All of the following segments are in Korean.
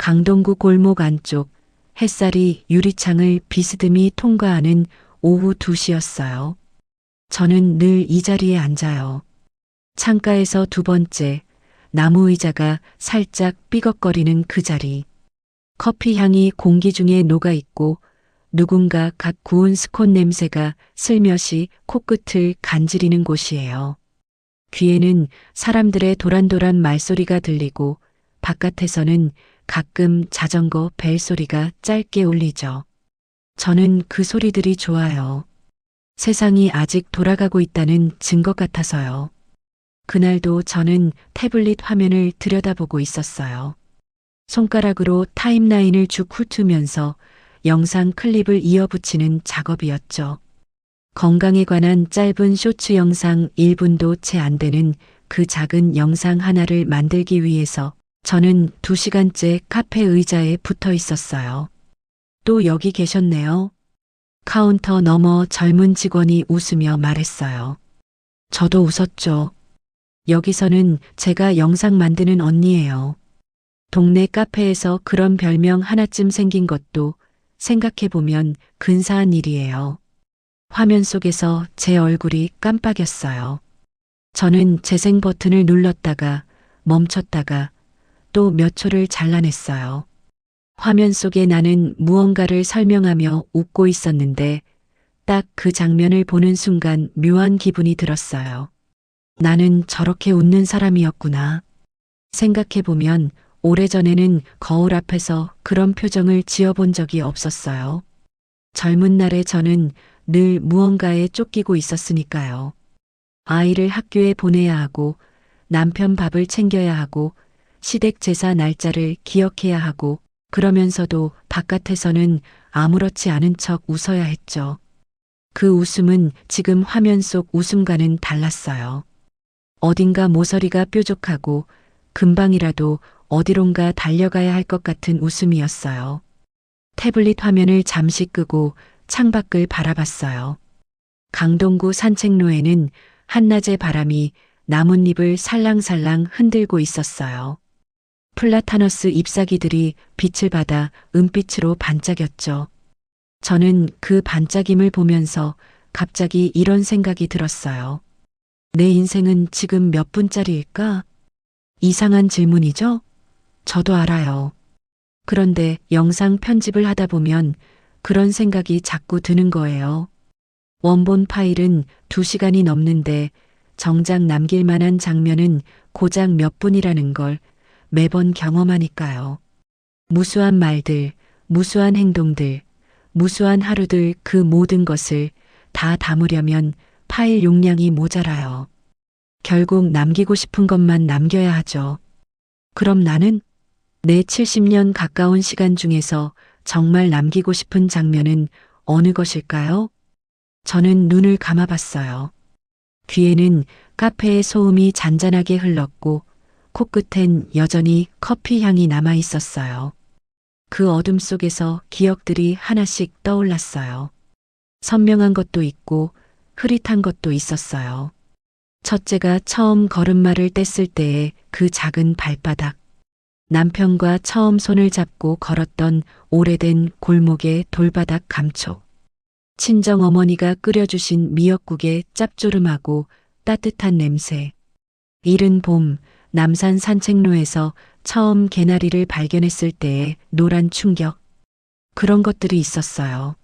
강동구 골목 안쪽 햇살이 유리창을 비스듬히 통과하는 오후 2시였어요. 저는 늘 이 자리에 앉아요. 창가에서 두 번째, 나무 의자가 살짝 삐걱거리는 그 자리. 커피 향이 공기 중에 녹아있고 누군가 갓 구운 스콘 냄새가 슬며시 코끝을 간지리는 곳이에요. 귀에는 사람들의 도란도란 말소리가 들리고 바깥에서는 가끔 자전거 벨소리가 짧게 울리죠. 저는 그 소리들이 좋아요. 세상이 아직 돌아가고 있다는 증거 같아서요. 그날도 저는 태블릿 화면을 들여다보고 있었어요. 손가락으로 타임라인을 쭉 훑으면서 영상 클립을 이어붙이는 작업이었죠. 건강에 관한 짧은 쇼츠 영상 1분도 채 안 되는 그 작은 영상 하나를 만들기 위해서 저는 2시간째 카페 의자에 붙어 있었어요. 또 여기 계셨네요. 카운터 너머 젊은 직원이 웃으며 말했어요. 저도 웃었죠. 여기서는 제가 영상 만드는 언니예요. 동네 카페에서 그런 별명 하나쯤 생긴 것도 생각해보면 근사한 일이에요. 화면 속에서 제 얼굴이 깜빡였어요. 저는 재생 버튼을 눌렀다가 멈췄다가 또 몇 초를 잘라냈어요. 화면 속에 나는 무언가를 설명하며 웃고 있었는데 딱 그 장면을 보는 순간 묘한 기분이 들었어요. 나는 저렇게 웃는 사람이었구나. 생각해보면 오래전에는 거울 앞에서 그런 표정을 지어본 적이 없었어요. 젊은 날의 저는 늘 무언가에 쫓기고 있었으니까요. 아이를 학교에 보내야 하고 남편 밥을 챙겨야 하고 시댁 제사 날짜를 기억해야 하고 그러면서도 바깥에서는 아무렇지 않은 척 웃어야 했죠. 그 웃음은 지금 화면 속 웃음과는 달랐어요. 어딘가 모서리가 뾰족하고 금방이라도 어디론가 달려가야 할 것 같은 웃음이었어요. 태블릿 화면을 잠시 끄고 창밖을 바라봤어요. 강동구 산책로에는 한낮의 바람이 나뭇잎을 살랑살랑 흔들고 있었어요. 플라타너스 잎사귀들이 빛을 받아 은빛으로 반짝였죠. 저는 그 반짝임을 보면서 갑자기 이런 생각이 들었어요. 내 인생은 지금 몇 분짜리일까? 이상한 질문이죠? 저도 알아요. 그런데 영상 편집을 하다 보면 그런 생각이 자꾸 드는 거예요. 원본 파일은 2시간이 넘는데 정작 남길 만한 장면은 고작 몇 분이라는 걸 매번 경험하니까요. 무수한 말들, 무수한 행동들, 무수한 하루들 그 모든 것을 다 담으려면 파일 용량이 모자라요. 결국 남기고 싶은 것만 남겨야 하죠. 그럼 나는 내 70년 가까운 시간 중에서 정말 남기고 싶은 장면은 어느 것일까요? 저는 눈을 감아봤어요. 귀에는 카페의 소음이 잔잔하게 흘렀고 코끝엔 여전히 커피 향이 남아 있었어요. 그 어둠 속에서 기억들이 하나씩 떠올랐어요. 선명한 것도 있고 흐릿한 것도 있었어요. 첫째가 처음 걸음마를 뗐을 때의 그 작은 발바닥. 남편과 처음 손을 잡고 걸었던 오래된 골목의 돌바닥 감촉. 친정 어머니가 끓여주신 미역국의 짭조름하고 따뜻한 냄새. 이른 봄, 남산 산책로에서 처음 개나리를 발견했을 때의 노란 충격. 그런 것들이 있었어요.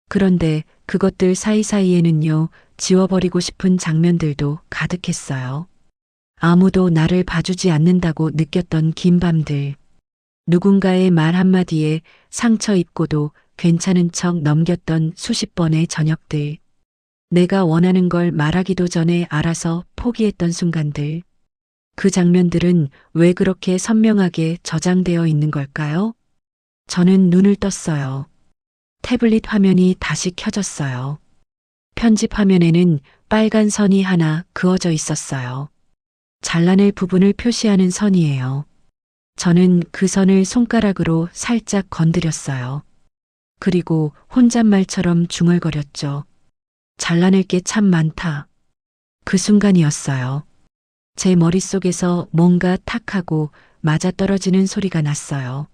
그런데 그것들 사이사이에는요, 지워버리고 싶은 장면들도 가득했어요. 아무도 나를 봐주지 않는다고 느꼈던 긴 밤들. 누군가의 말 한마디에 상처 입고도 괜찮은 척 넘겼던 수십 번의 저녁들. 내가 원하는 걸 말하기도 전에 알아서 포기했던 순간들. 그 장면들은 왜 그렇게 선명하게 저장되어 있는 걸까요? 저는 눈을 떴어요. 태블릿 화면이 다시 켜졌어요. 편집 화면에는 빨간 선이 하나 그어져 있었어요. 잘라낼 부분을 표시하는 선이에요. 저는 그 선을 손가락으로 살짝 건드렸어요. 그리고 혼잣말처럼 중얼거렸죠. 잘라낼 게 참 많다. 그 순간이었어요. 제 머릿속에서 뭔가 탁 하고 맞아떨어지는 소리가 났어요.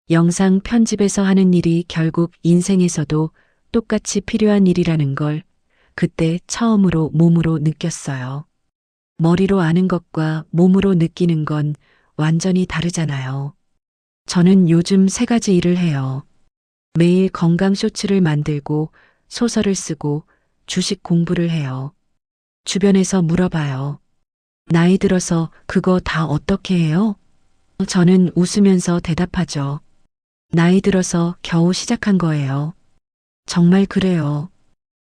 영상 편집에서 하는 일이 결국 인생에서도 똑같이 필요한 일이라는 걸 그때 처음으로 몸으로 느꼈어요. 머리로 아는 것과 몸으로 느끼는 건 완전히 다르잖아요. 저는 요즘 세 가지 일을 해요. 매일 건강 쇼츠를 만들고 소설을 쓰고 주식 공부를 해요. 주변에서 물어봐요. 나이 들어서 그거 다 어떻게 해요? 저는 웃으면서 대답하죠. 나이 들어서 겨우 시작한 거예요. 정말 그래요.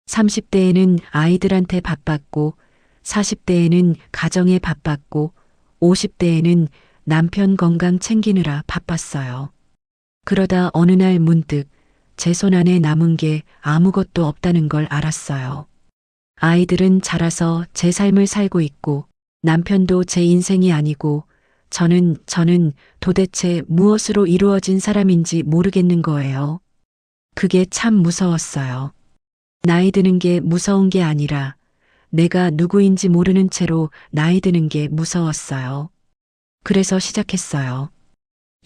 30대에는 아이들한테 바빴고, 40대에는 가정에 바빴고, 50대에는 남편 건강 챙기느라 바빴어요. 그러다 어느 날 문득 제 손 안에 남은 게 아무것도 없다는 걸 알았어요. 아이들은 자라서 제 삶을 살고 있고, 남편도 제 인생이 아니고, 저는 도대체 무엇으로 이루어진 사람인지 모르겠는 거예요. 그게 참 무서웠어요. 나이 드는 게 무서운 게 아니라 내가 누구인지 모르는 채로 나이 드는 게 무서웠어요. 그래서 시작했어요.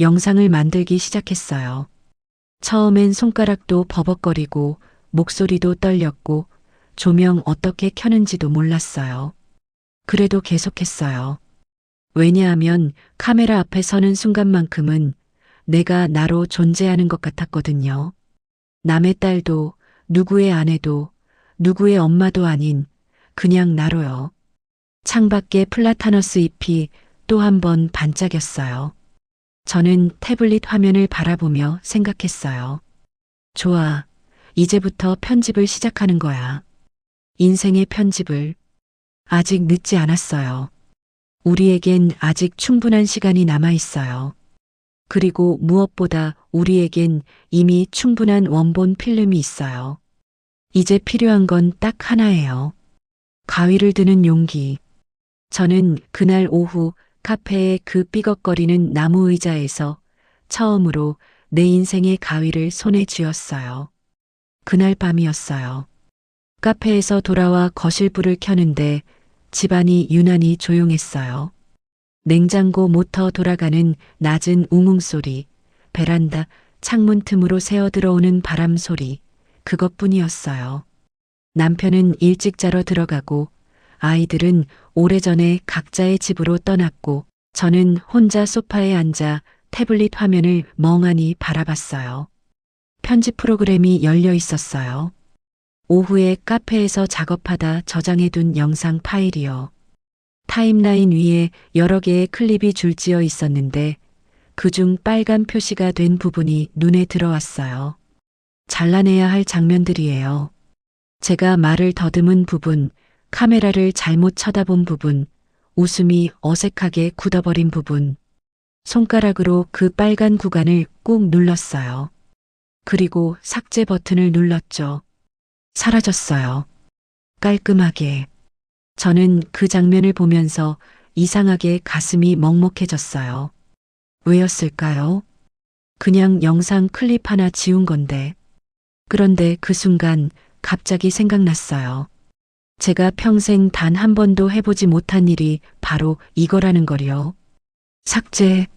영상을 만들기 시작했어요. 처음엔 손가락도 버벅거리고 목소리도 떨렸고 조명 어떻게 켜는지도 몰랐어요. 그래도 계속했어요. 왜냐하면 카메라 앞에 서는 순간만큼은 내가 나로 존재하는 것 같았거든요. 남의 딸도 누구의 아내도 누구의 엄마도 아닌 그냥 나로요. 창밖에 플라타너스 잎이 또 한 번 반짝였어요. 저는 태블릿 화면을 바라보며 생각했어요. 좋아. 이제부터 편집을 시작하는 거야. 인생의 편집을. 아직 늦지 않았어요. 우리에겐 아직 충분한 시간이 남아 있어요. 그리고 무엇보다 우리에겐 이미 충분한 원본 필름이 있어요. 이제 필요한 건 딱 하나예요. 가위를 드는 용기. 저는 그날 오후 카페의 그 삐걱거리는 나무 의자에서 처음으로 내 인생의 가위를 손에 쥐었어요. 그날 밤이었어요. 카페에서 돌아와 거실 불을 켜는데 집안이 유난히 조용했어요. 냉장고 모터 돌아가는 낮은 웅웅 소리, 베란다 창문 틈으로 새어 들어오는 바람 소리, 그것뿐이었어요. 남편은 일찍 자러 들어가고 아이들은 오래전에 각자의 집으로 떠났고 저는 혼자 소파에 앉아 태블릿 화면을 멍하니 바라봤어요. 편집 프로그램이 열려 있었어요. 오후에 카페에서 작업하다 저장해둔 영상 파일이요. 타임라인 위에 여러 개의 클립이 줄지어 있었는데 그중 빨간 표시가 된 부분이 눈에 들어왔어요. 잘라내야 할 장면들이에요. 제가 말을 더듬은 부분, 카메라를 잘못 쳐다본 부분, 웃음이 어색하게 굳어버린 부분. 손가락으로 그 빨간 구간을 꾹 눌렀어요. 그리고 삭제 버튼을 눌렀죠. 사라졌어요. 깔끔하게. 저는 그 장면을 보면서 이상하게 가슴이 먹먹해졌어요. 왜였을까요? 그냥 영상 클립 하나 지운 건데. 그런데 그 순간 갑자기 생각났어요. 제가 평생 단 한 번도 해보지 못한 일이 바로 이거라는 걸요. 삭제,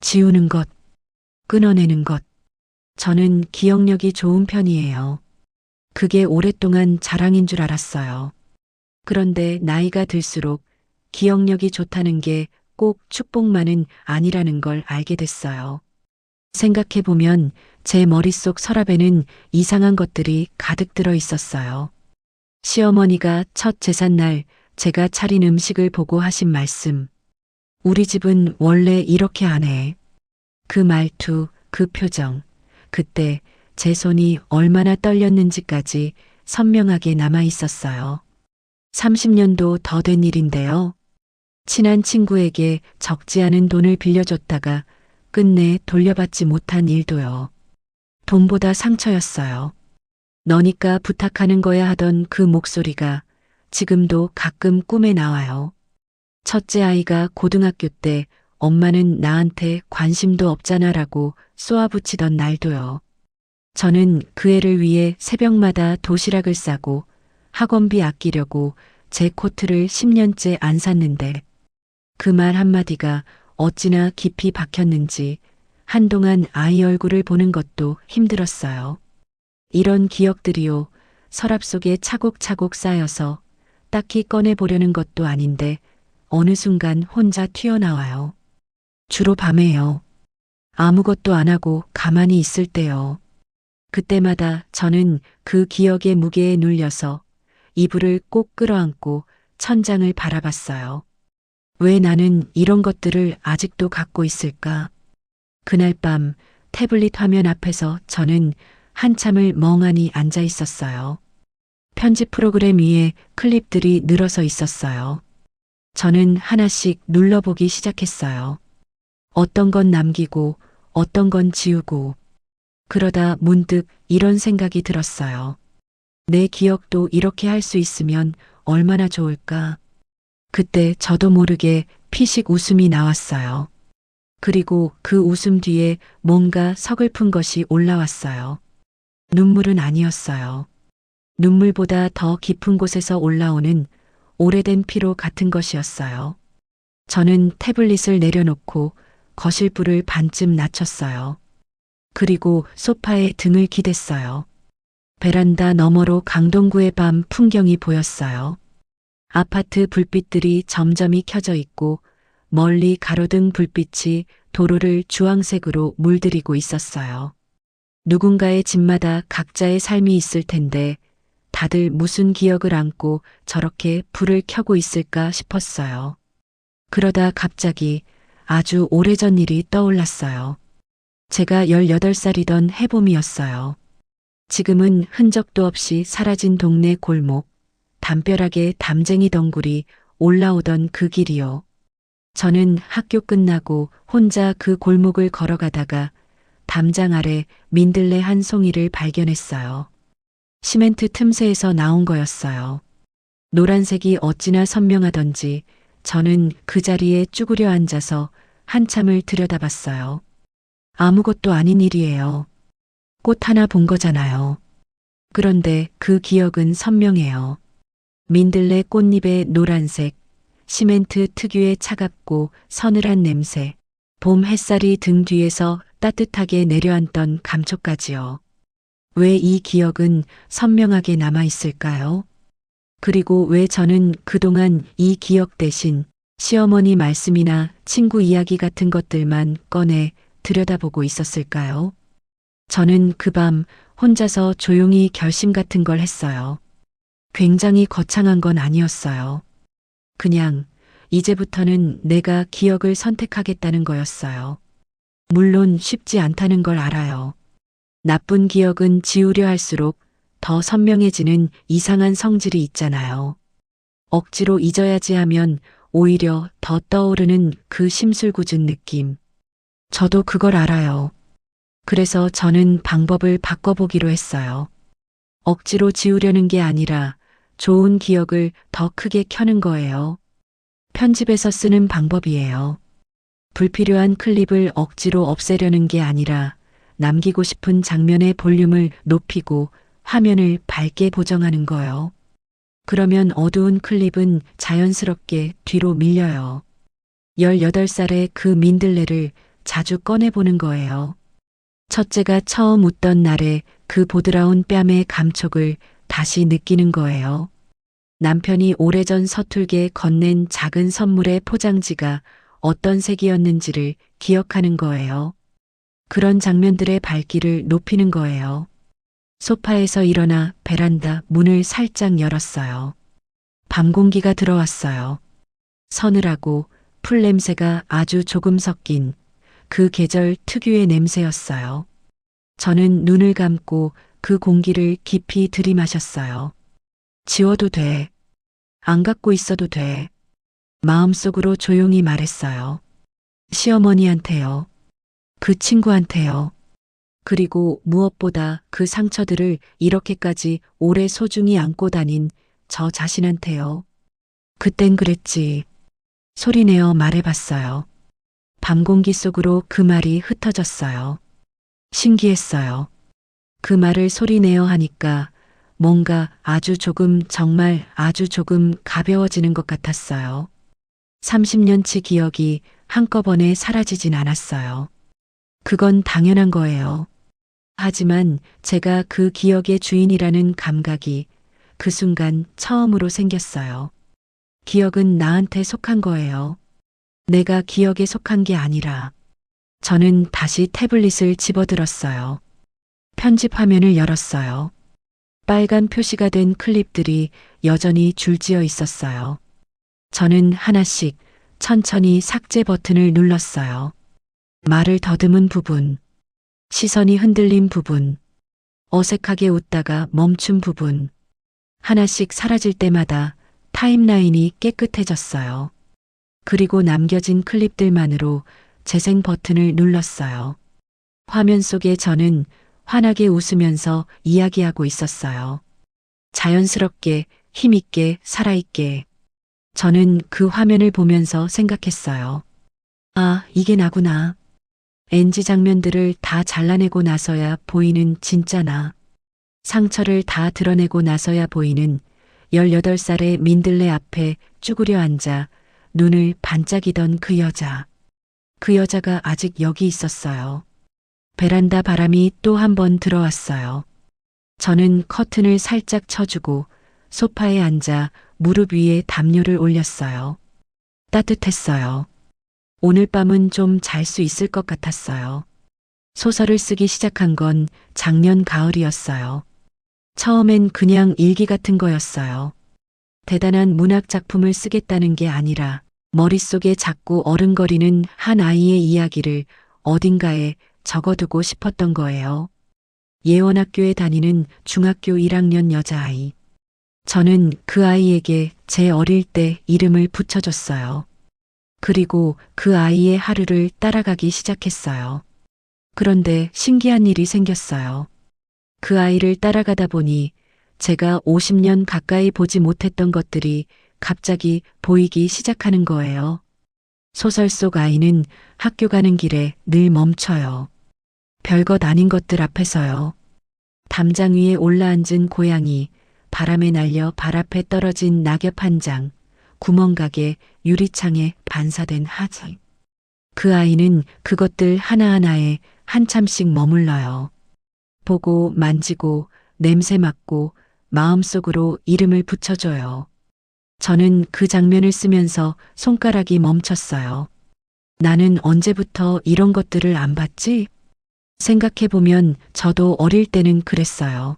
지우는 것, 끊어내는 것. 저는 기억력이 좋은 편이에요. 그게 오랫동안 자랑인 줄 알았어요. 그런데 나이가 들수록 기억력이 좋다는 게 꼭 축복만은 아니라는 걸 알게 됐어요. 생각해보면 제 머릿속 서랍에는 이상한 것들이 가득 들어 있었어요. 시어머니가 첫 제삿날 제가 차린 음식을 보고 하신 말씀. 우리 집은 원래 이렇게 안 해. 그 말투, 그 표정. 그때 제 손이 얼마나 떨렸는지까지 선명하게 남아 있었어요. 30년도 더 된 일인데요. 친한 친구에게 적지 않은 돈을 빌려줬다가 끝내 돌려받지 못한 일도요. 돈보다 상처였어요. 너니까 부탁하는 거야 하던 그 목소리가 지금도 가끔 꿈에 나와요. 첫째 아이가 고등학교 때 엄마는 나한테 관심도 없잖아라고 쏘아붙이던 날도요. 저는 그 애를 위해 새벽마다 도시락을 싸고 학원비 아끼려고 제 코트를 10년째 안 샀는데 그 말 한마디가 어찌나 깊이 박혔는지 한동안 아이 얼굴을 보는 것도 힘들었어요. 이런 기억들이요, 서랍 속에 차곡차곡 쌓여서 딱히 꺼내보려는 것도 아닌데 어느 순간 혼자 튀어나와요. 주로 밤에요. 아무것도 안 하고 가만히 있을 때요. 그때마다 저는 그 기억의 무게에 눌려서 이불을 꼭 끌어안고 천장을 바라봤어요. 왜 나는 이런 것들을 아직도 갖고 있을까? 그날 밤 태블릿 화면 앞에서 저는 한참을 멍하니 앉아 있었어요. 편집 프로그램 위에 클립들이 늘어서 있었어요. 저는 하나씩 눌러보기 시작했어요. 어떤 건 남기고 어떤 건 지우고. 그러다 문득 이런 생각이 들었어요. 내 기억도 이렇게 할 수 있으면 얼마나 좋을까? 그때 저도 모르게 피식 웃음이 나왔어요. 그리고 그 웃음 뒤에 뭔가 서글픈 것이 올라왔어요. 눈물은 아니었어요. 눈물보다 더 깊은 곳에서 올라오는 오래된 피로 같은 것이었어요. 저는 태블릿을 내려놓고 거실 불을 반쯤 낮췄어요. 그리고 소파에 등을 기댔어요. 베란다 너머로 강동구의 밤 풍경이 보였어요. 아파트 불빛들이 점점이 켜져 있고 멀리 가로등 불빛이 도로를 주황색으로 물들이고 있었어요. 누군가의 집마다 각자의 삶이 있을 텐데 다들 무슨 기억을 안고 저렇게 불을 켜고 있을까 싶었어요. 그러다 갑자기 아주 오래전 일이 떠올랐어요. 제가 18살이던 해봄이었어요. 지금은 흔적도 없이 사라진 동네 골목, 담벼락에 담쟁이 덩굴이 올라오던 그 길이요. 저는 학교 끝나고 혼자 그 골목을 걸어가다가 담장 아래 민들레 한 송이를 발견했어요. 시멘트 틈새에서 나온 거였어요. 노란색이 어찌나 선명하던지 저는 그 자리에 쭈그려 앉아서 한참을 들여다봤어요. 아무것도 아닌 일이에요. 꽃 하나 본 거잖아요. 그런데 그 기억은 선명해요. 민들레 꽃잎의 노란색, 시멘트 특유의 차갑고 서늘한 냄새, 봄 햇살이 등 뒤에서 따뜻하게 내려앉던 감촉까지요. 왜 이 기억은 선명하게 남아있을까요? 그리고 왜 저는 그동안 이 기억 대신 시어머니 말씀이나 친구 이야기 같은 것들만 꺼내 들여다보고 있었을까요? 저는 그 밤 혼자서 조용히 결심 같은 걸 했어요. 굉장히 거창한 건 아니었어요. 그냥 이제부터는 내가 기억을 선택하겠다는 거였어요. 물론 쉽지 않다는 걸 알아요. 나쁜 기억은 지우려 할수록 더 선명해지는 이상한 성질이 있잖아요. 억지로 잊어야지 하면 오히려 더 떠오르는 그 심술궂은 느낌. 저도 그걸 알아요. 그래서 저는 방법을 바꿔보기로 했어요. 억지로 지우려는 게 아니라 좋은 기억을 더 크게 켜는 거예요. 편집에서 쓰는 방법이에요. 불필요한 클립을 억지로 없애려는 게 아니라 남기고 싶은 장면의 볼륨을 높이고 화면을 밝게 보정하는 거요. 그러면 어두운 클립은 자연스럽게 뒤로 밀려요. 18살의 그 민들레를 자주 꺼내보는 거예요. 첫째가 처음 웃던 날에 그 보드라운 뺨의 감촉을 다시 느끼는 거예요. 남편이 오래전 서툴게 건넨 작은 선물의 포장지가 어떤 색이었는지를 기억하는 거예요. 그런 장면들의 밝기를 높이는 거예요. 소파에서 일어나 베란다 문을 살짝 열었어요. 밤 공기가 들어왔어요. 서늘하고 풀 냄새가 아주 조금 섞인 그 계절 특유의 냄새였어요. 저는 눈을 감고 그 공기를 깊이 들이마셨어요. 지워도 돼. 안 갖고 있어도 돼. 마음속으로 조용히 말했어요. 시어머니한테요. 그 친구한테요. 그리고 무엇보다 그 상처들을 이렇게까지 오래 소중히 안고 다닌 저 자신한테요. 그땐 그랬지. 소리내어 말해봤어요. 밤 공기 속으로 그 말이 흩어졌어요. 신기했어요. 그 말을 소리내어 하니까 뭔가 아주 조금, 정말 아주 조금 가벼워지는 것 같았어요. 30년치 기억이 한꺼번에 사라지진 않았어요. 그건 당연한 거예요. 하지만 제가 그 기억의 주인이라는 감각이 그 순간 처음으로 생겼어요. 기억은 나한테 속한 거예요. 내가 기억에 속한 게 아니라. 저는 다시 태블릿을 집어들었어요. 편집 화면을 열었어요. 빨간 표시가 된 클립들이 여전히 줄지어 있었어요. 저는 하나씩 천천히 삭제 버튼을 눌렀어요. 말을 더듬은 부분, 시선이 흔들린 부분, 어색하게 웃다가 멈춘 부분, 하나씩 사라질 때마다 타임라인이 깨끗해졌어요. 그리고 남겨진 클립들만으로 재생 버튼을 눌렀어요. 화면 속에 저는 환하게 웃으면서 이야기하고 있었어요. 자연스럽게, 힘있게, 살아있게. 저는 그 화면을 보면서 생각했어요. 아, 이게 나구나. NG 장면들을 다 잘라내고 나서야 보이는 진짜 나. 상처를 다 드러내고 나서야 보이는 18살의 민들레 앞에 쭈그려 앉아 눈을 반짝이던 그 여자. 그 여자가 아직 여기 있었어요. 베란다 바람이 또 한 번 들어왔어요. 저는 커튼을 살짝 쳐주고 소파에 앉아 무릎 위에 담요를 올렸어요. 따뜻했어요. 오늘 밤은 좀 잘 수 있을 것 같았어요. 소설을 쓰기 시작한 건 작년 가을이었어요. 처음엔 그냥 일기 같은 거였어요. 대단한 문학 작품을 쓰겠다는 게 아니라 머릿속에 자꾸 어른거리는 한 아이의 이야기를 어딘가에 적어두고 싶었던 거예요. 예원학교에 다니는 중학교 1학년 여자아이. 저는 그 아이에게 제 어릴 때 이름을 붙여줬어요. 그리고 그 아이의 하루를 따라가기 시작했어요. 그런데 신기한 일이 생겼어요. 그 아이를 따라가다 보니 제가 50년 가까이 보지 못했던 것들이 갑자기 보이기 시작하는 거예요. 소설 속 아이는 학교 가는 길에 늘 멈춰요. 별것 아닌 것들 앞에서요. 담장 위에 올라앉은 고양이, 바람에 날려 발 앞에 떨어진 낙엽 한 장, 구멍가게 유리창에 반사된 하지. 그 아이는 그것들 하나하나에 한참씩 머물러요. 보고 만지고 냄새 맡고 마음속으로 이름을 붙여줘요. 저는 그 장면을 쓰면서 손가락이 멈췄어요. 나는 언제부터 이런 것들을 안 봤지? 생각해보면 저도 어릴 때는 그랬어요.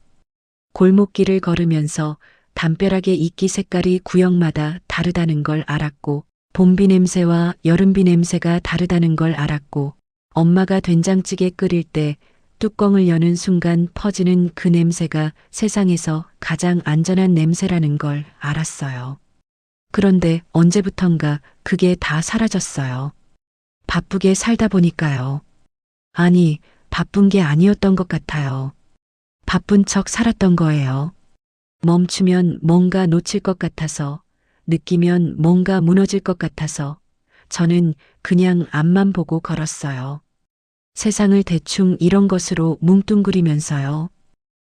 골목길을 걸으면서 담벼락의 이끼 색깔이 구역마다 다르다는 걸 알았고, 봄비 냄새와 여름비 냄새가 다르다는 걸 알았고, 엄마가 된장찌개 끓일 때 뚜껑을 여는 순간 퍼지는 그 냄새가 세상에서 가장 안전한 냄새라는 걸 알았어요. 그런데 언제부턴가 그게 다 사라졌어요. 바쁘게 살다 보니까요. 아니, 바쁜 게 아니었던 것 같아요. 바쁜 척 살았던 거예요. 멈추면 뭔가 놓칠 것 같아서, 느끼면 뭔가 무너질 것 같아서, 저는 그냥 앞만 보고 걸었어요. 세상을 대충 이런 것으로 뭉뚱그리면서요.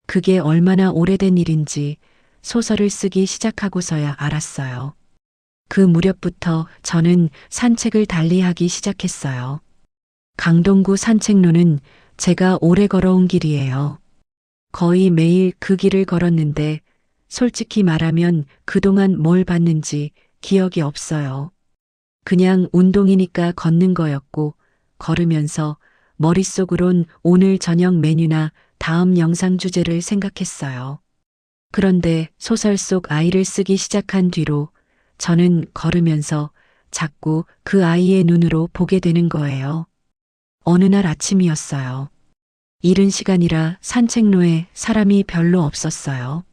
그게 얼마나 오래된 일인지 소설을 쓰기 시작하고서야 알았어요. 그 무렵부터 저는 산책을 달리하기 시작했어요. 강동구 산책로는 제가 오래 걸어온 길이에요. 거의 매일 그 길을 걸었는데 솔직히 말하면 그동안 뭘 봤는지 기억이 없어요. 그냥 운동이니까 걷는 거였고 걸으면서 머릿속으론 오늘 저녁 메뉴나 다음 영상 주제를 생각했어요. 그런데 소설 속 아이를 쓰기 시작한 뒤로 저는 걸으면서 자꾸 그 아이의 눈으로 보게 되는 거예요. 어느 날 아침이었어요. 이른 시간이라 산책로에 사람이 별로 없었어요.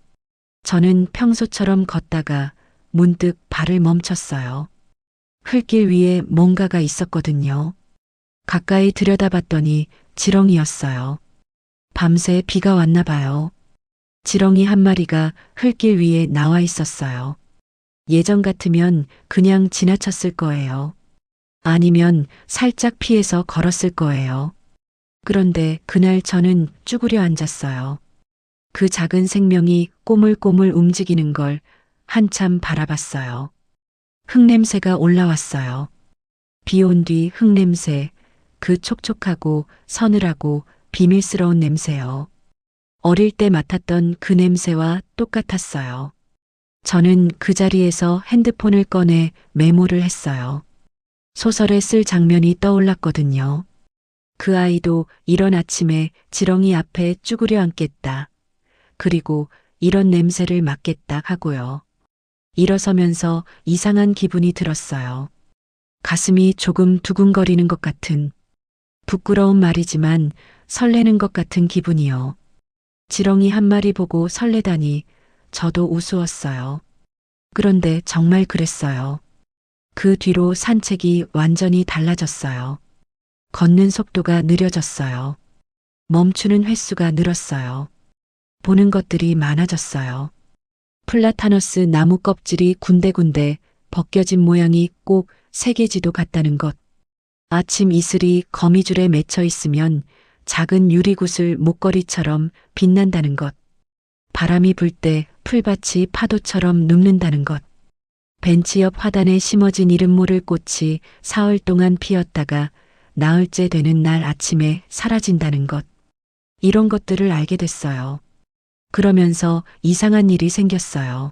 저는 평소처럼 걷다가 문득 발을 멈췄어요. 흙길 위에 뭔가가 있었거든요. 가까이 들여다봤더니 지렁이였어요. 밤새 비가 왔나 봐요. 지렁이 한 마리가 흙길 위에 나와 있었어요. 예전 같으면 그냥 지나쳤을 거예요. 아니면 살짝 피해서 걸었을 거예요. 그런데 그날 저는 쭈그려 앉았어요. 그 작은 생명이 꼬물꼬물 움직이는 걸 한참 바라봤어요. 흙냄새가 올라왔어요. 비 온 뒤 흙냄새, 그 촉촉하고 서늘하고 비밀스러운 냄새요. 어릴 때 맡았던 그 냄새와 똑같았어요. 저는 그 자리에서 핸드폰을 꺼내 메모를 했어요. 소설에 쓸 장면이 떠올랐거든요. 그 아이도 이런 아침에 지렁이 앞에 쭈그려 앉겠다. 그리고 이런 냄새를 맡겠다 하고요. 일어서면서 이상한 기분이 들었어요. 가슴이 조금 두근거리는 것 같은, 부끄러운 말이지만 설레는 것 같은 기분이요. 지렁이 한 마리 보고 설레다니 저도 우스웠어요. 그런데 정말 그랬어요. 그 뒤로 산책이 완전히 달라졌어요. 걷는 속도가 느려졌어요. 멈추는 횟수가 늘었어요. 보는 것들이 많아졌어요. 플라타너스 나무 껍질이 군데군데 벗겨진 모양이 꼭 세계지도 같다는 것. 아침 이슬이 거미줄에 맺혀 있으면 작은 유리구슬 목걸이처럼 빛난다는 것. 바람이 불 때 풀밭이 파도처럼 눕는다는 것. 벤치 옆 화단에 심어진 이름 모를 꽃이 사흘 동안 피었다가 나흘째 되는 날 아침에 사라진다는 것. 이런 것들을 알게 됐어요. 그러면서 이상한 일이 생겼어요.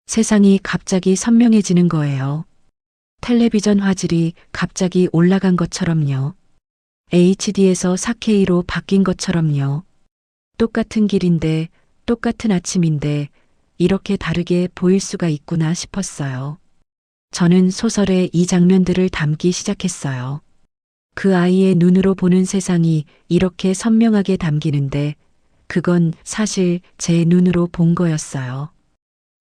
세상이 갑자기 선명해지는 거예요. 텔레비전 화질이 갑자기 올라간 것처럼요. HD에서 4K로 바뀐 것처럼요. 똑같은 길인데, 똑같은 아침인데, 이렇게 다르게 보일 수가 있구나 싶었어요. 저는 소설에 이 장면들을 담기 시작했어요. 그 아이의 눈으로 보는 세상이 이렇게 선명하게 담기는데, 그건 사실 제 눈으로 본 거였어요.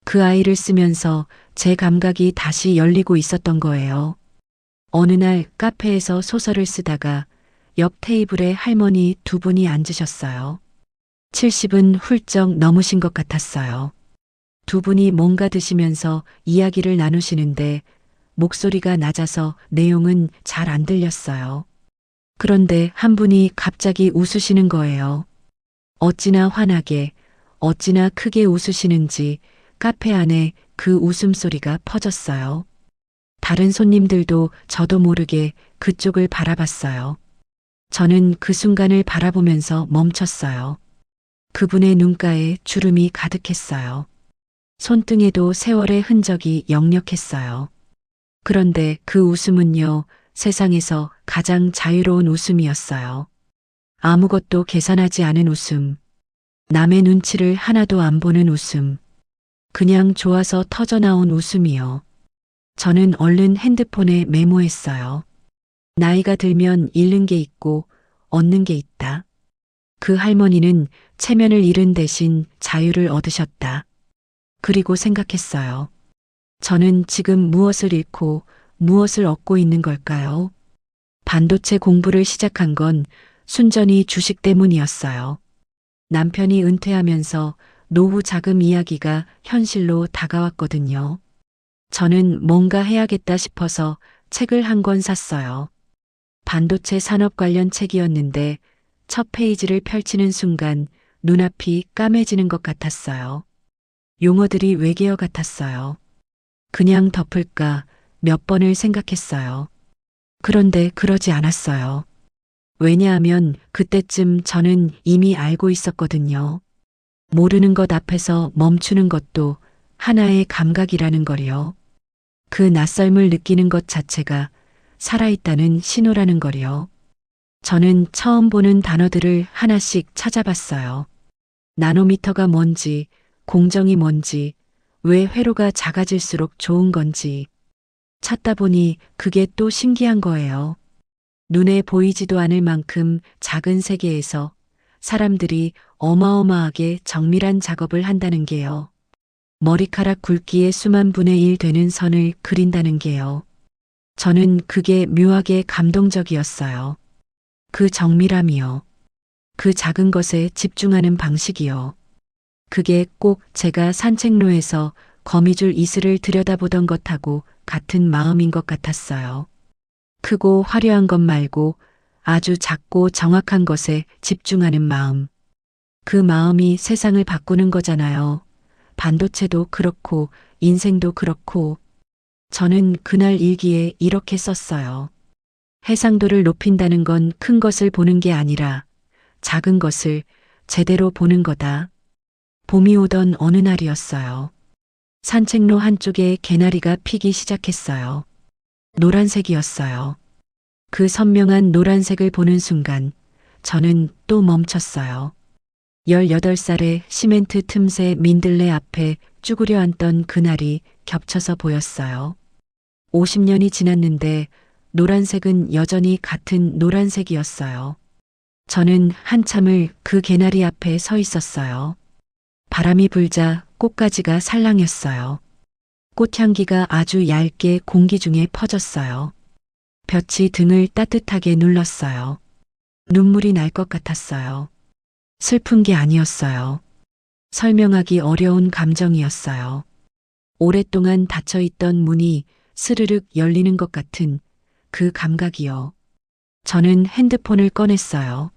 그 아이를 쓰면서 제 감각이 다시 열리고 있었던 거예요. 어느 날 카페에서 소설을 쓰다가 옆 테이블에 할머니 두 분이 앉으셨어요. 70은 훌쩍 넘으신 것 같았어요. 두 분이 뭔가 드시면서 이야기를 나누시는데 목소리가 낮아서 내용은 잘 안 들렸어요. 그런데 한 분이 갑자기 웃으시는 거예요. 어찌나 환하게, 어찌나 크게 웃으시는지 카페 안에 그 웃음소리가 퍼졌어요. 다른 손님들도 저도 모르게 그쪽을 바라봤어요. 저는 그 순간을 바라보면서 멈췄어요. 그분의 눈가에 주름이 가득했어요. 손등에도 세월의 흔적이 역력했어요. 그런데 그 웃음은요, 세상에서 가장 자유로운 웃음이었어요. 아무것도 계산하지 않은 웃음. 남의 눈치를 하나도 안 보는 웃음. 그냥 좋아서 터져나온 웃음이요. 저는 얼른 핸드폰에 메모했어요. 나이가 들면 잃는 게 있고 얻는 게 있다. 그 할머니는 체면을 잃은 대신 자유를 얻으셨다. 그리고 생각했어요. 저는 지금 무엇을 잃고 무엇을 얻고 있는 걸까요? 반도체 공부를 시작한 건 순전히 주식 때문이었어요. 남편이 은퇴하면서 노후 자금 이야기가 현실로 다가왔거든요. 저는 뭔가 해야겠다 싶어서 책을 한 권 샀어요. 반도체 산업 관련 책이었는데 첫 페이지를 펼치는 순간 눈앞이 까매지는 것 같았어요. 용어들이 외계어 같았어요. 그냥 덮을까 몇 번을 생각했어요. 그런데 그러지 않았어요. 왜냐하면 그때쯤 저는 이미 알고 있었거든요. 모르는 것 앞에서 멈추는 것도 하나의 감각이라는 거요. 그 낯설음을 느끼는 것 자체가 살아있다는 신호라는 거요. 저는 처음 보는 단어들을 하나씩 찾아봤어요. 나노미터가 뭔지, 공정이 뭔지, 왜 회로가 작아질수록 좋은 건지. 찾다 보니 그게 또 신기한 거예요. 눈에 보이지도 않을 만큼 작은 세계에서 사람들이 어마어마하게 정밀한 작업을 한다는 게요. 머리카락 굵기의 수만 분의 1 되는 선을 그린다는 게요. 저는 그게 묘하게 감동적이었어요. 그 정밀함이요. 그 작은 것에 집중하는 방식이요. 그게 꼭 제가 산책로에서 거미줄 이슬을 들여다보던 것하고 같은 마음인 것 같았어요. 크고 화려한 것 말고 아주 작고 정확한 것에 집중하는 마음. 그 마음이 세상을 바꾸는 거잖아요. 반도체도 그렇고 인생도 그렇고. 저는 그날 일기에 이렇게 썼어요. 해상도를 높인다는 건 큰 것을 보는 게 아니라 작은 것을 제대로 보는 거다. 봄이 오던 어느 날이었어요. 산책로 한쪽에 개나리가 피기 시작했어요. 노란색이었어요. 그 선명한 노란색을 보는 순간 저는 또 멈췄어요. 18살의 시멘트 틈새 민들레 앞에 쭈그려 앉던 그날이 겹쳐서 보였어요. 50년이 지났는데 노란색은 여전히 같은 노란색이었어요. 저는 한참을 그 개나리 앞에 서 있었어요. 바람이 불자 꽃가지가 살랑였어요. 꽃향기가 아주 얇게 공기 중에 퍼졌어요. 볕이 등을 따뜻하게 눌렀어요. 눈물이 날 것 같았어요. 슬픈 게 아니었어요. 설명하기 어려운 감정이었어요. 오랫동안 닫혀있던 문이 스르륵 열리는 것 같은 그 감각이요. 저는 핸드폰을 꺼냈어요.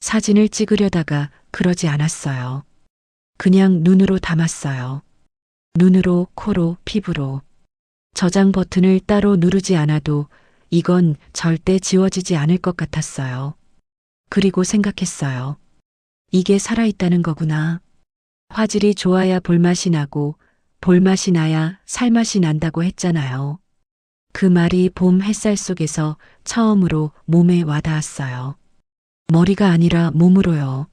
사진을 찍으려다가 그러지 않았어요. 그냥 눈으로 담았어요. 눈으로, 코로, 피부로. 저장 버튼을 따로 누르지 않아도 이건 절대 지워지지 않을 것 같았어요. 그리고 생각했어요. 이게 살아있다는 거구나. 화질이 좋아야 볼맛이 나고 볼맛이 나야 살맛이 난다고 했잖아요. 그 말이 봄 햇살 속에서 처음으로 몸에 와닿았어요. 머리가 아니라 몸으로요.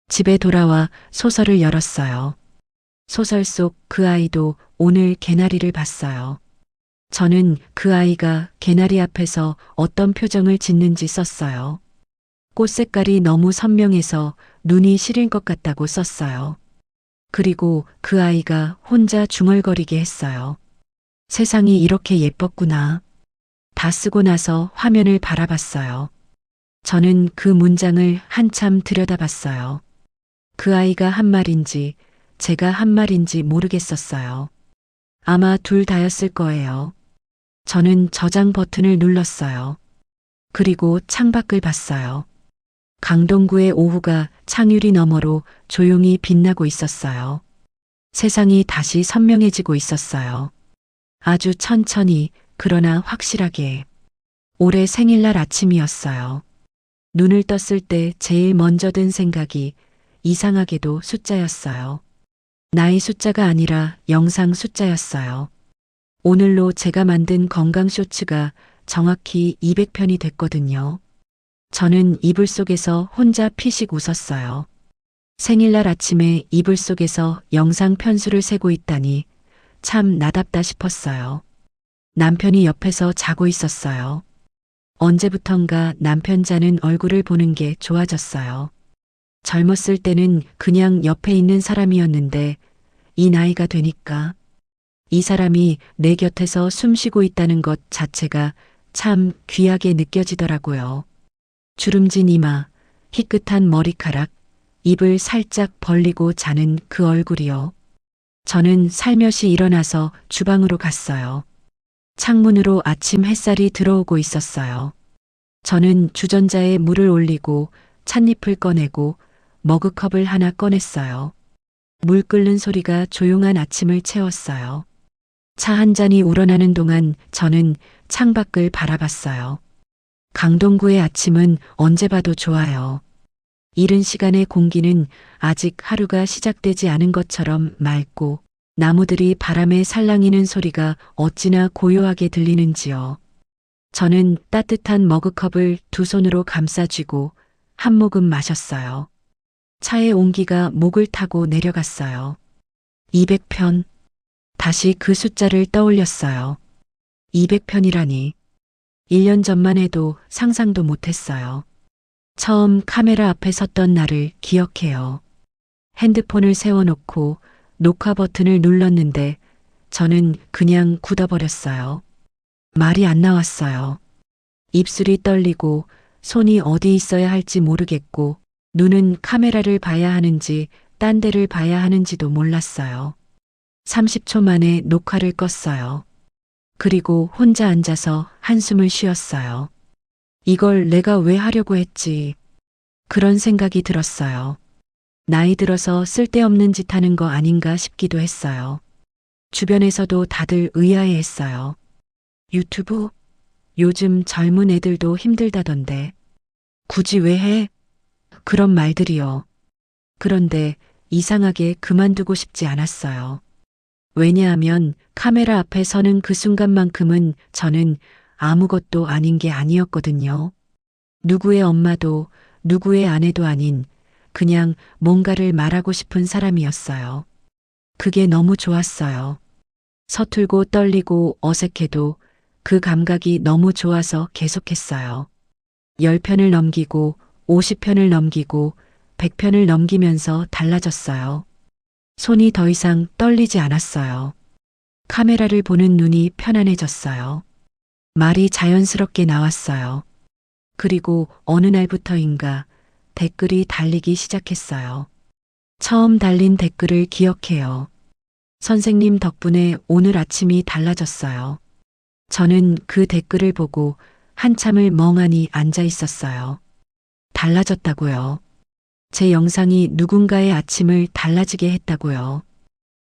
집에 돌아와 소설을 열었어요. 소설 속 그 아이도 오늘 개나리를 봤어요. 저는 그 아이가 개나리 앞에서 어떤 표정을 짓는지 썼어요. 꽃 색깔이 너무 선명해서 눈이 시릴 것 같다고 썼어요. 그리고 그 아이가 혼자 중얼거리게 했어요. 세상이 이렇게 예뻤구나. 다 쓰고 나서 화면을 바라봤어요. 저는 그 문장을 한참 들여다봤어요. 그 아이가 한 말인지 제가 한 말인지 모르겠었어요. 아마 둘 다였을 거예요. 저는 저장 버튼을 눌렀어요. 그리고 창밖을 봤어요. 강동구의 오후가 창유리 너머로 조용히 빛나고 있었어요. 세상이 다시 선명해지고 있었어요. 아주 천천히 그러나 확실하게. 올해 생일날 아침이었어요. 눈을 떴을 때 제일 먼저 든 생각이 이상하게도 숫자였어요. 나이 숫자가 아니라 영상 숫자였어요. 오늘로 제가 만든 건강 쇼츠가 정확히 200편이 됐거든요. 저는 이불 속에서 혼자 피식 웃었어요. 생일날 아침에 이불 속에서 영상 편수를 세고 있다니 참 나답다 싶었어요. 남편이 옆에서 자고 있었어요. 언제부턴가 남편 자는 얼굴을 보는 게 좋아졌어요. 젊었을 때는 그냥 옆에 있는 사람이었는데 이 나이가 되니까 이 사람이 내 곁에서 숨 쉬고 있다는 것 자체가 참 귀하게 느껴지더라고요. 주름진 이마, 희끗한 머리카락, 입을 살짝 벌리고 자는 그 얼굴이요. 저는 살며시 일어나서 주방으로 갔어요. 창문으로 아침 햇살이 들어오고 있었어요. 저는 주전자에 물을 올리고 찻잎을 꺼내고 머그컵을 하나 꺼냈어요. 물 끓는 소리가 조용한 아침을 채웠어요. 차 한 잔이 우러나는 동안 저는 창밖을 바라봤어요. 강동구의 아침은 언제 봐도 좋아요. 이른 시간의 공기는 아직 하루가 시작되지 않은 것처럼 맑고 나무들이 바람에 살랑이는 소리가 어찌나 고요하게 들리는지요. 저는 따뜻한 머그컵을 두 손으로 감싸쥐고 한 모금 마셨어요. 차의 온기가 목을 타고 내려갔어요. 200편. 다시 그 숫자를 떠올렸어요. 200편이라니. 1년 전만 해도 상상도 못했어요. 처음 카메라 앞에 섰던 날을 기억해요. 핸드폰을 세워놓고 녹화 버튼을 눌렀는데 저는 그냥 굳어버렸어요. 말이 안 나왔어요. 입술이 떨리고 손이 어디 있어야 할지 모르겠고 눈은 카메라를 봐야 하는지 딴 데를 봐야 하는지도 몰랐어요. 30초 만에 녹화를 껐어요. 그리고 혼자 앉아서 한숨을 쉬었어요. 이걸 내가 왜 하려고 했지? 그런 생각이 들었어요. 나이 들어서 쓸데없는 짓 하는 거 아닌가 싶기도 했어요. 주변에서도 다들 의아해했어요. 유튜브? 요즘 젊은 애들도 힘들다던데. 굳이 왜 해? 그런 말들이요. 그런데 이상하게 그만두고 싶지 않았어요. 왜냐하면 카메라 앞에 서는 그 순간만큼은 저는 아무것도 아닌 게 아니었거든요. 누구의 엄마도 누구의 아내도 아닌 그냥 뭔가를 말하고 싶은 사람이었어요. 그게 너무 좋았어요. 서툴고 떨리고 어색해도 그 감각이 너무 좋아서 계속했어요. 10편을 넘기고 50편을 넘기고 100편을 넘기면서 달라졌어요. 손이 더 이상 떨리지 않았어요. 카메라를 보는 눈이 편안해졌어요. 말이 자연스럽게 나왔어요. 그리고 어느 날부터인가 댓글이 달리기 시작했어요. 처음 달린 댓글을 기억해요. 선생님 덕분에 오늘 아침이 달라졌어요. 저는 그 댓글을 보고 한참을 멍하니 앉아 있었어요. 달라졌다고요. 제 영상이 누군가의 아침을 달라지게 했다고요.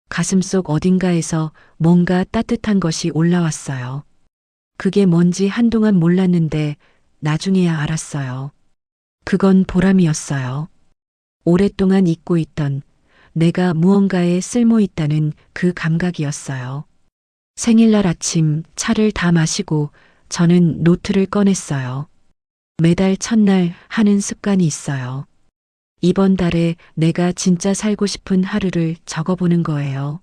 가슴속 어딘가에서 뭔가 따뜻한 것이 올라왔어요. 그게 뭔지 한동안 몰랐는데 나중에야 알았어요. 그건 보람이었어요. 오랫동안 잊고 있던 내가 무언가에 쓸모 있다는 그 감각이었어요. 생일날 아침 차를 다 마시고 저는 노트를 꺼냈어요. 매달 첫날 하는 습관이 있어요. 이번 달에 내가 진짜 살고 싶은 하루를 적어보는 거예요.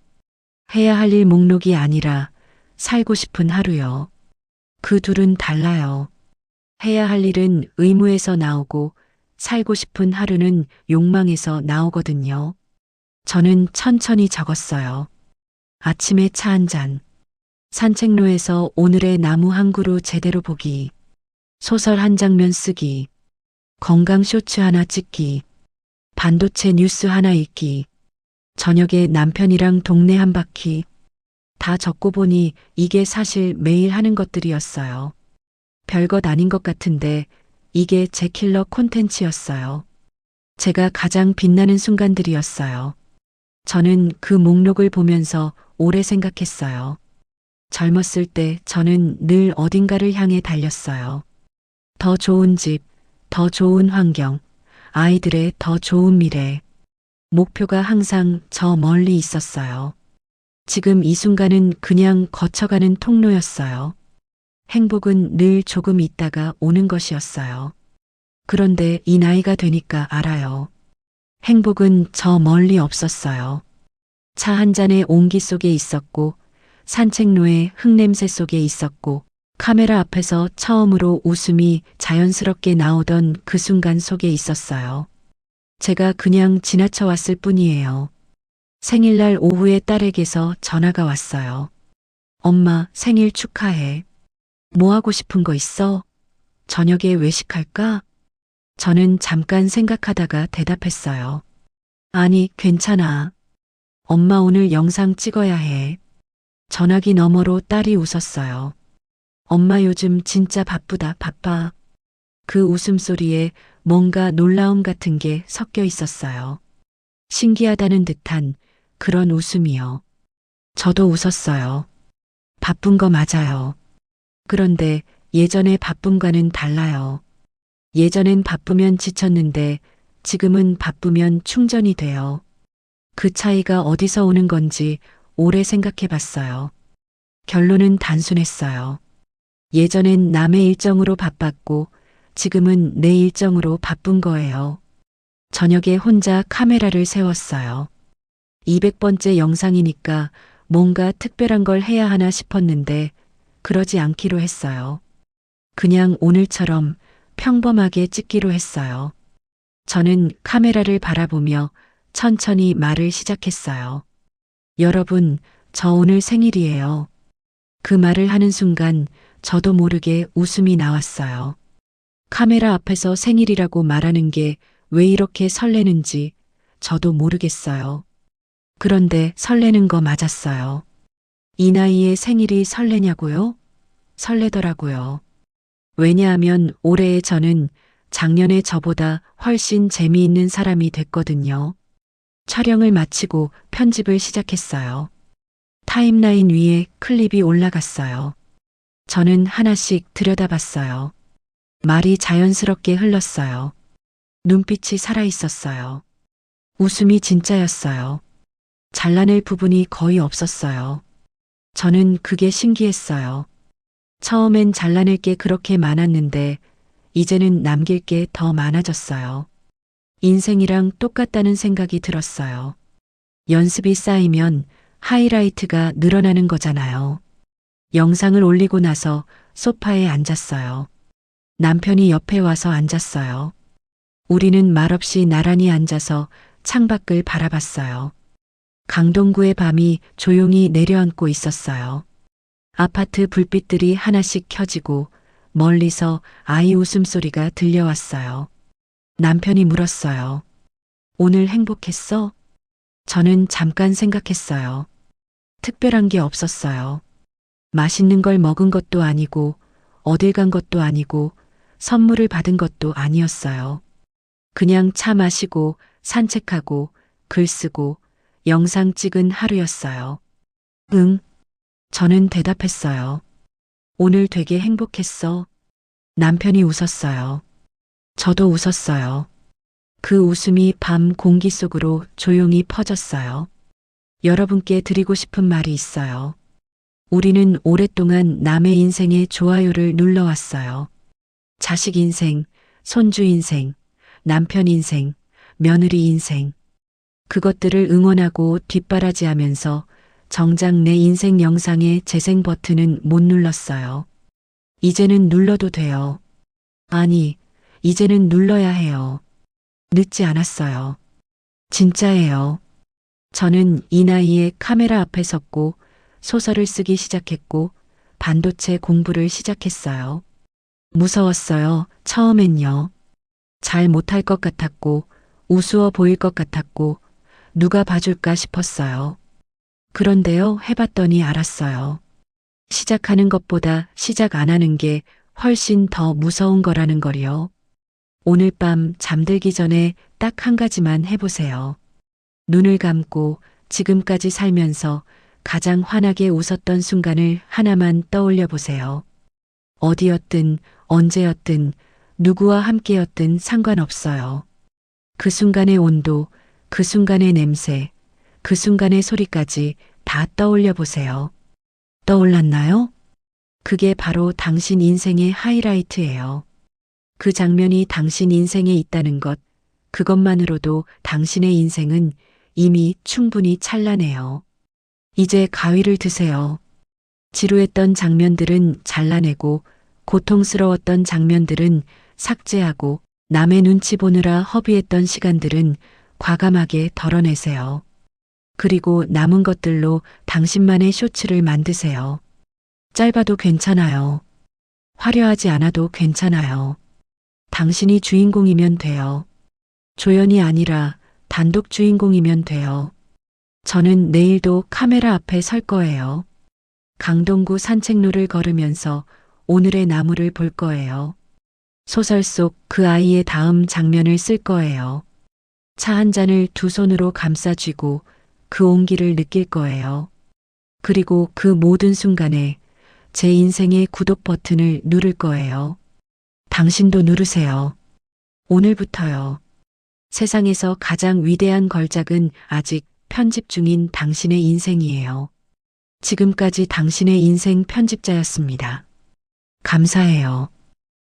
해야 할 일 목록이 아니라 살고 싶은 하루요. 그 둘은 달라요. 해야 할 일은 의무에서 나오고 살고 싶은 하루는 욕망에서 나오거든요. 저는 천천히 적었어요. 아침에 차 한 잔. 산책로에서 오늘의 나무 한 그루 제대로 보기. 소설 한 장면 쓰기. 건강 쇼츠 하나 찍기. 반도체 뉴스 하나 읽기. 저녁에 남편이랑 동네 한 바퀴. 다 적고 보니 이게 사실 매일 하는 것들이었어요. 별것 아닌 것 같은데 이게 제 킬러 콘텐츠였어요. 제가 가장 빛나는 순간들이었어요. 저는 그 목록을 보면서 오래 생각했어요. 젊었을 때 저는 늘 어딘가를 향해 달렸어요. 더 좋은 집, 더 좋은 환경, 아이들의 더 좋은 미래. 목표가 항상 저 멀리 있었어요. 지금 이 순간은 그냥 거쳐가는 통로였어요. 행복은 늘 조금 있다가 오는 것이었어요. 그런데 이 나이가 되니까 알아요. 행복은 저 멀리 없었어요. 차 한 잔의 온기 속에 있었고, 산책로의 흙냄새 속에 있었고, 카메라 앞에서 처음으로 웃음이 자연스럽게 나오던 그 순간 속에 있었어요. 제가 그냥 지나쳐 왔을 뿐이에요. 생일날 오후에 딸에게서 전화가 왔어요. 엄마, 생일 축하해. 뭐 하고 싶은 거 있어? 저녁에 외식할까? 저는 잠깐 생각하다가 대답했어요. 아니, 괜찮아. 엄마 오늘 영상 찍어야 해. 전화기 너머로 딸이 웃었어요. 엄마 요즘 진짜 바쁘다, 바빠. 그 웃음소리에 뭔가 놀라움 같은 게 섞여 있었어요. 신기하다는 듯한 그런 웃음이요. 저도 웃었어요. 바쁜 거 맞아요. 그런데 예전의 바쁨과는 달라요. 예전엔 바쁘면 지쳤는데 지금은 바쁘면 충전이 돼요. 그 차이가 어디서 오는 건지 오래 생각해 봤어요. 결론은 단순했어요. 예전엔 남의 일정으로 바빴고 지금은 내 일정으로 바쁜 거예요. 저녁에 혼자 카메라를 세웠어요. 200번째 영상이니까 뭔가 특별한 걸 해야 하나 싶었는데 그러지 않기로 했어요. 그냥 오늘처럼 평범하게 찍기로 했어요. 저는 카메라를 바라보며 천천히 말을 시작했어요. 여러분, 저 오늘 생일이에요. 그 말을 하는 순간 저도 모르게 웃음이 나왔어요. 카메라 앞에서 생일이라고 말하는 게 왜 이렇게 설레는지 저도 모르겠어요. 그런데 설레는 거 맞았어요. 이 나이에 생일이 설레냐고요? 설레더라고요. 왜냐하면 올해의 저는 작년의 저보다 훨씬 재미있는 사람이 됐거든요. 촬영을 마치고 편집을 시작했어요. 타임라인 위에 클립이 올라갔어요. 저는 하나씩 들여다봤어요. 말이 자연스럽게 흘렀어요. 눈빛이 살아있었어요. 웃음이 진짜였어요. 잘라낼 부분이 거의 없었어요. 저는 그게 신기했어요. 처음엔 잘라낼 게 그렇게 많았는데 이제는 남길 게 더 많아졌어요. 인생이랑 똑같다는 생각이 들었어요. 연습이 쌓이면 하이라이트가 늘어나는 거잖아요. 영상을 올리고 나서 소파에 앉았어요. 남편이 옆에 와서 앉았어요. 우리는 말없이 나란히 앉아서 창밖을 바라봤어요. 강동구의 밤이 조용히 내려앉고 있었어요. 아파트 불빛들이 하나씩 켜지고 멀리서 아이 웃음소리가 들려왔어요. 남편이 물었어요. 오늘 행복했어? 저는 잠깐 생각했어요. 특별한 게 없었어요. 맛있는 걸 먹은 것도 아니고 어딜 간 것도 아니고 선물을 받은 것도 아니었어요. 그냥 차 마시고 산책하고 글 쓰고 영상 찍은 하루였어요. 응. 저는 대답했어요. 오늘 되게 행복했어. 남편이 웃었어요. 저도 웃었어요. 그 웃음이 밤 공기 속으로 조용히 퍼졌어요. 여러분께 드리고 싶은 말이 있어요. 우리는 오랫동안 남의 인생에 좋아요를 눌러왔어요. 자식 인생, 손주 인생, 남편 인생, 며느리 인생. 그것들을 응원하고 뒷바라지하면서 정작 내 인생 영상의 재생 버튼은 못 눌렀어요. 이제는 눌러도 돼요. 아니, 이제는 눌러야 해요. 늦지 않았어요. 진짜예요. 저는 이 나이에 카메라 앞에 섰고 소설을 쓰기 시작했고 반도체 공부를 시작했어요. 무서웠어요. 처음엔요. 잘 못할 것 같았고 우스워 보일 것 같았고 누가 봐줄까 싶었어요. 그런데요, 해봤더니 알았어요. 시작하는 것보다 시작 안 하는 게 훨씬 더 무서운 거라는 걸요. 오늘 밤 잠들기 전에 딱 한 가지만 해보세요. 눈을 감고 지금까지 살면서 가장 환하게 웃었던 순간을 하나만 떠올려 보세요. 어디였든 언제였든 누구와 함께였든 상관없어요. 그 순간의 온도, 그 순간의 냄새, 그 순간의 소리까지 다 떠올려 보세요. 떠올랐나요? 그게 바로 당신 인생의 하이라이트예요. 그 장면이 당신 인생에 있다는 것, 그것만으로도 당신의 인생은 이미 충분히 찬란해요. 이제 가위를 드세요. 지루했던 장면들은 잘라내고 고통스러웠던 장면들은 삭제하고 남의 눈치 보느라 허비했던 시간들은 과감하게 덜어내세요. 그리고 남은 것들로 당신만의 쇼츠를 만드세요. 짧아도 괜찮아요. 화려하지 않아도 괜찮아요. 당신이 주인공이면 돼요. 조연이 아니라 단독 주인공이면 돼요. 저는 내일도 카메라 앞에 설 거예요. 강동구 산책로를 걸으면서 오늘의 나무를 볼 거예요. 소설 속 그 아이의 다음 장면을 쓸 거예요. 차 한 잔을 두 손으로 감싸 쥐고 그 온기를 느낄 거예요. 그리고 그 모든 순간에 제 인생의 구독 버튼을 누를 거예요. 당신도 누르세요. 오늘부터요. 세상에서 가장 위대한 걸작은 아직 편집 중인 당신의 인생이에요. 지금까지 당신의 인생 편집자였습니다. 감사해요.